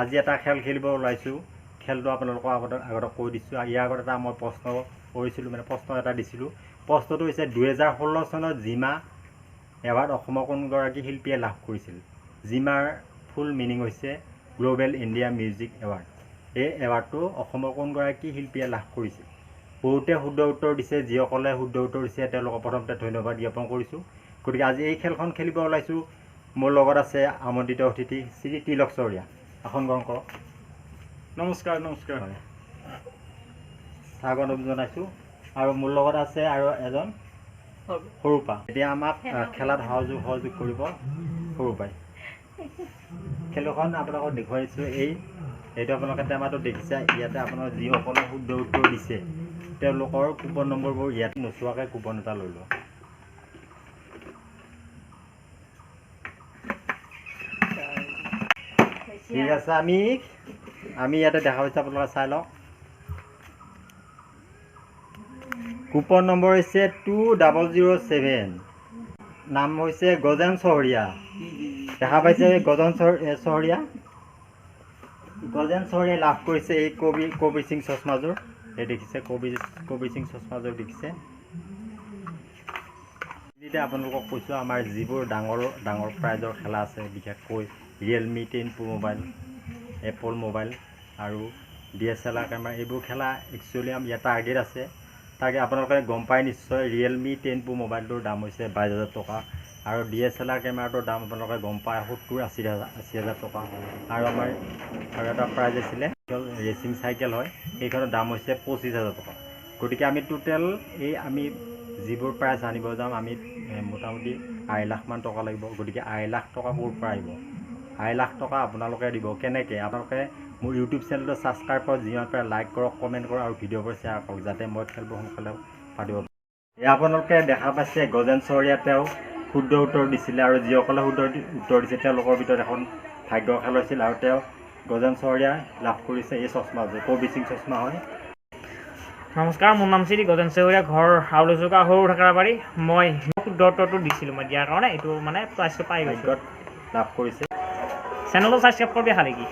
আজি এটা খেল খেলিব ওলাইছোঁ। খেলটো আপোনালোকক আগতে কৈ দিছোঁ। ইয়াৰ আগত এটা মই প্ৰশ্ন কৰিছিলোঁ, মানে প্ৰশ্ন এটা দিছিলোঁ। প্ৰশ্নটো হৈছে 2016 চনত জিমা এৱাৰ্ড অসমৰ কোনগৰাকী শিল্পীয়ে লাভ কৰিছিল? জিমাৰ ফুল মিনিং হৈছে গ্ল'বেল ইণ্ডিয়া মিউজিক এৱাৰ্ড। এই এৱাৰ্ডটো অসমৰ কোনগৰাকী শিল্পীয়ে লাভ কৰিছিল? বহুতে শুদ্ধ উত্তৰ দিছে। যিসকলে শুদ্ধ উত্তৰ দিছে তেওঁলোকক প্ৰথমতে ধন্যবাদ জ্ঞাপন কৰিছোঁ। গতিকে আজি এই খেলখন খেলিব ওলাইছোঁ। মোৰ লগত আছে আমন্ত্ৰিত অতিথি শ্ৰী তিলক চহৰীয়া। আসন গ্ৰহণ কৰক। নমস্কাৰ নমস্কাৰ। স্বাগতম জনাইছোঁ। আৰু মোৰ লগত আছে আৰু এজন সৰুপা। এতিয়া আমাক খেলাত সহযোগ কৰিব সৰুপাই। খেলখন আপোনালোকক দেখুৱাইছোঁ। এইটো আপোনালোকে টেমাটো দেখিছে। ইয়াতে আপোনাৰ যিসকলে শুদ্ধ উত্তৰ দিছে তেওঁলোকৰ কুপন নম্বৰবোৰ ইয়াত নোচোৱাকৈ কুপন এটা লৈ লওক। ঠিক আছে, আমি ইয়াতে দেখা পাইছোঁ, আপোনালোকে চাই লওক। কুপন নম্বৰ হৈছে 2007। নাম হৈছে গজেন চহৰীয়া। দেখা পাইছে গজেন চহৰীয়া লাভ কৰিছে এই কবিৰ সিং চশমাযোৰ। এই দেখিছে কবিৰ সিং চশমাযোৰ দেখিছে। এতিয়া আপোনালোকক কৈছোঁ, আমাৰ যিবোৰ ডাঙৰ প্ৰাইজৰ খেলা আছে, বিশেষকৈ Realme 10 Pro mobile, Apple mobile আৰু DSLR কেমেৰা, এইবোৰ খেলা একচুৱেলি ইয়াত টাৰ্গেট আছে। টাৰ্গেট আপোনালোকে গম পায় নিশ্চয়। ৰিয়েলমি 10 Pro মোবাইলটোৰ দাম হৈছে 22,000 টকা আৰু DSLR কেমেৰাটোৰ দাম আপোনালোকে গম পায় 70-80,000 টকা। আৰু আমাৰ আৰু এটা প্ৰাইজ আছিলে ৰেচিং চাইকেল হয়, সেইখনৰ দাম হৈছে 25,000 টকা। গতিকে আমি টোটেল আমি যিবোৰ প্ৰাইজ আনিব যাম, আমি মোটামুটি 2.5 লাখ মান টকা লাগিব। গতিকে 2.5 লাখ টকা ক'ৰ পৰা আহিব? 2.5 লাখ টকা আপোনালোকে দিব কেনেকৈ? আপোনালোকে মোৰ ইউটিউব চেনেলটো ছাবস্ক্ৰাইব কৰক, যিমান পাৰে লাইক কৰক, কমেণ্ট কৰক আৰু ভিডিঅ'বোৰ শ্বেয়াৰ কৰক, যাতে মই খেলবোৰ সোনকালে পাতিব পাৰোঁ। আপোনালোকে দেখা পাইছে গজেন চহৰীয়া তেওঁ শুদ্ধ উত্তৰ দিছিলে, আৰু যিসকলে শুদ্ধ উত্তৰ দিছে তেওঁলোকৰ ভিতৰত এখন ভাগ্যৰ খেল হৈছিল, আৰু তেওঁ গজেন চহৰীয়া লাভ কৰিছে এই চশমাযোৰ। কবিৰ সিং চশমা হয়। নমস্কাৰ, মোৰ নাম শ্ৰী গজেন চহৰীয়া, ঘৰ হাউলি চুকা, সৰু ঠেকেৰাবাৰী। মই শুদ্ধ উত্তৰটো দিছিলোঁ, মই দিয়াৰ কাৰণে এইটো মানে প্ৰাইজটো পাই গৈছোঁ। লাভ কৰিছে। চেনেলটো ছাবস্ক্ৰাইব কৰিবি খালি কি